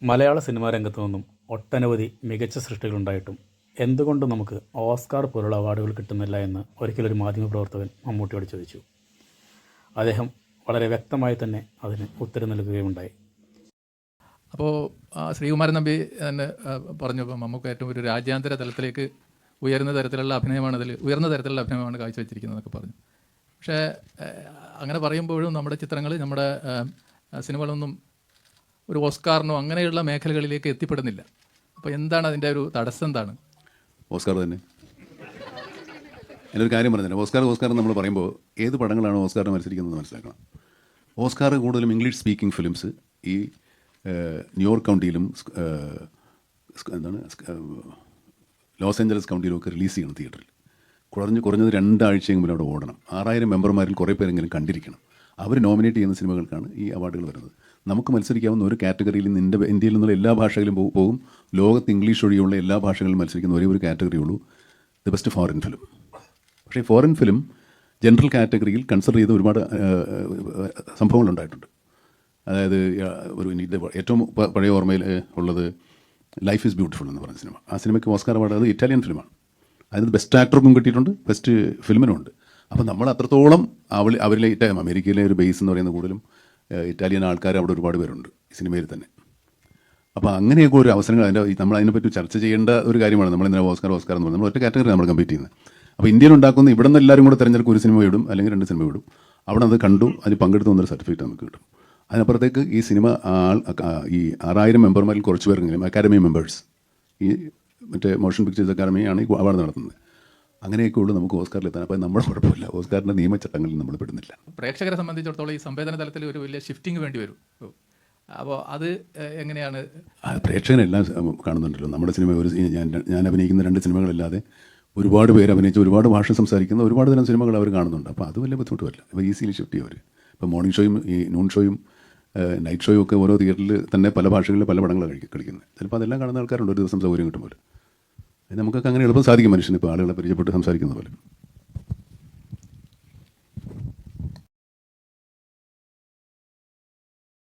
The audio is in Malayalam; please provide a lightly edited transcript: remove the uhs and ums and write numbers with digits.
മലയാള സിനിമാ രംഗത്തു നിന്നും ഒട്ടനവധി മികച്ച സൃഷ്ടികളുണ്ടായിട്ടും എന്തുകൊണ്ട് നമുക്ക് ഓസ്കാർ പോലുള്ള അവാർഡുകൾ കിട്ടുന്നില്ല എന്ന് ഒരിക്കലൊരു മാധ്യമപ്രവർത്തകൻ മമ്മൂട്ടിയോട് ചോദിച്ചു. അദ്ദേഹം വളരെ വ്യക്തമായി തന്നെ അതിന് ഉത്തരം നൽകുകയുണ്ടായി. അപ്പോൾ ശ്രീകുമാരൻ നമ്പി തന്നെ പറഞ്ഞു, നമുക്ക് ഏറ്റവും ഒരു രാജ്യാന്തര തലത്തിലേക്ക് ഉയർന്ന തരത്തിലുള്ള അഭിനയമാണ് കാഴ്ചവെച്ചിരിക്കുന്നതെന്നൊക്കെ പറഞ്ഞു. പക്ഷേ അങ്ങനെ പറയുമ്പോഴും നമ്മുടെ ചിത്രങ്ങൾ, നമ്മുടെ സിനിമകളൊന്നും ഒരു ഓസ്കാറിനോ അങ്ങനെയുള്ള മേഖലകളിലേക്ക് എത്തിപ്പെടുന്നില്ല. അപ്പോൾ എന്താണ് അതിൻ്റെ ഒരു തടസ്സം? എന്താണ്? ഓസ്കാർ തന്നെ. എന്നൊരു കാര്യം പറഞ്ഞില്ല, ഓസ്കാർ നമ്മൾ പറയുമ്പോൾ ഏത് പടങ്ങളാണ് ഓസ്കാറിന് മത്സരിക്കുന്നത് മനസ്സിലാക്കണം. ഓസ്കാർ കൂടുതലും ഇംഗ്ലീഷ് സ്പീക്കിംഗ് ഫിലിംസ് ഈ ന്യൂയോർക്ക് കൗണ്ടിയിലും ലോസ് ഏഞ്ചലസ് കൗണ്ടിയിലും ഒക്കെ റിലീസ് ചെയ്യണം തിയേറ്ററിൽ. കുറഞ്ഞത് 2 ആഴ്ചയെങ്കിലും അവിടെ ഓടണം. 6000 മെമ്പർമാരിൽ കുറേ പേരെങ്കിലും കണ്ടിരിക്കണം. അവർ നോമിനേറ്റ് ചെയ്യുന്ന സിനിമകൾക്കാണ് ഈ അവാർഡുകൾ വരുന്നത്. നമുക്ക് മത്സരിക്കാവുന്ന ഒരു കാറ്റഗറിയിൽ ഇന്ത്യയിൽ നിന്നുള്ള എല്ലാ ഭാഷകളിലും പോകും. ലോകത്ത് ഇംഗ്ലീഷ് ഒഴിയുള്ള എല്ലാ ഭാഷകളിലും മത്സരിക്കുന്ന ഒരേ ഒരു കാറ്റഗറി ഉള്ളൂ, ദി ബെസ്റ്റ് ഫോറിൻ ഫിലിം. പക്ഷേ ഫോറിൻ ഫിലിം ജനറൽ കാറ്റഗറിയിൽ കൺസിഡർ ചെയ്ത ഒരുപാട് സംഭവങ്ങളുണ്ടായിട്ടുണ്ട്. അതായത് ഏറ്റവും പഴയ ഓർമ്മയിൽ ഉള്ളത് ലൈഫ് ഈസ് ബ്യൂട്ടിഫുൾ എന്ന് പറഞ്ഞ സിനിമ. ആ സിനിമയ്ക്ക് ഓസ്കാർ അവാർഡ്, അത് ഇറ്റാലിയൻ ഫിലിമാണ്. അതിന് ബെസ്റ്റ് ആക്ടർക്കും കിട്ടിയിട്ടുണ്ട്, ബെസ്റ്റ് ഫിലിമിനും ഉണ്ട്. അപ്പോൾ നമ്മൾ അത്രത്തോളം അവരിലെ അമേരിക്കയിലെ ഒരു ബേസ് എന്ന് പറയുന്നത് കൂടുതലും ഇറ്റാലിയൻ ആൾക്കാർ അവിടെ ഒരുപാട് പേരുണ്ട് ഈ സിനിമയിൽ തന്നെ. അപ്പോൾ അങ്ങനെയൊക്കെ ഒരു അവസരങ്ങൾ നമ്മൾ അതിനെപ്പറ്റി ചർച്ച ചെയ്യേണ്ട ഒരു കാര്യമാണ്. നമ്മൾ ഇന്നലെ ഓസ്കാർ എന്ന് പറയുന്നത് നമ്മൾ ഒറ്റ കാറ്റഗറി നമ്മൾ കമ്പീറ്റ് ചെയ്യുന്നത്. അപ്പോൾ ഇന്ത്യയിൽ ഉണ്ടാക്കുന്ന ഇവിടെ നിന്ന് എല്ലാവരും കൂടെ തിരഞ്ഞെടുക്കും, ഒരു സിനിമ വിടും അല്ലെങ്കിൽ 2 സിനിമ വിടും. അവിടെ അത് കണ്ടു, അതിന് പങ്കെടുത്ത് വന്നൊരു സർട്ടിഫിക്കറ്റ് നമുക്ക് കിട്ടും. അതിനപ്പുറത്തേക്ക് ഈ സിനിമ ഈ 6000 മെമ്പർമാരിൽ കുറച്ച് പേരെങ്കിലും അക്കാഡമി മെമ്പേഴ്സ്, ഈ മറ്റേ മോഷൻ പിക്ചേഴ്സ് അക്കാഡമിയാണ് ഈ അവാർഡ് നടത്തുന്നത്. അങ്ങനെയൊക്കെ ഉള്ളൂ നമുക്ക് ഓസ്കാറിലെത്താൻ. അപ്പോൾ നമ്മുടെ കുഴപ്പമില്ല, ഓസ്കാറിൻ്റെ നിയമചട്ടങ്ങളിൽ നമ്മൾ പെടുന്നില്ല. പ്രേക്ഷകരെ സംബന്ധിച്ചിടത്തോളം ഈ സംവേദന തലത്തിൽ ഒരു വലിയ ഷിഫ്റ്റിംഗ് വേണ്ടി വരും. അപ്പോൾ അത് എങ്ങനെയാണ്? പ്രേക്ഷകനെല്ലാം കാണുന്നുണ്ടല്ലോ നമ്മുടെ സിനിമ. ഞാൻ അഭിനയിക്കുന്ന 2 സിനിമകളല്ലാതെ ഒരുപാട് പേര് അഭിനയിച്ച് ഒരുപാട് ഭാഷ സംസാരിക്കുന്ന ഒരുപാട് തരം സിനിമകൾ അവർ കാണുന്നുണ്ട്. അപ്പോൾ അത് വലിയ ബുദ്ധിമുട്ട് വരില്ല. അപ്പോൾ ഈസിലി ഷിഫ്റ്റ് ചെയ്യും അവർ. ഇപ്പോൾ മോർണിംഗ് ഷോയും ഈ നൂൺ ഷോയും നൈറ്റ് ഷോയും ഒക്കെ ഓരോ തിയേറ്ററിൽ തന്നെ പല ഭാഷകളിൽ പല പടങ്ങളാണ് കളിക്കുന്നത്. ചിലപ്പോൾ അതെല്ലാം കാണുന്ന ആൾക്കാരുണ്ട് ഒരു ദിവസം സൗകര്യം കിട്ടുമ്പോൾ. നമുക്കൊക്കെ അങ്ങനെ എളുപ്പം സാധിക്കും. മനുഷ്യന് ഇപ്പോൾ ആളുകളെ പരിചയപ്പെട്ട് സംസാരിക്കുന്ന പോലെ.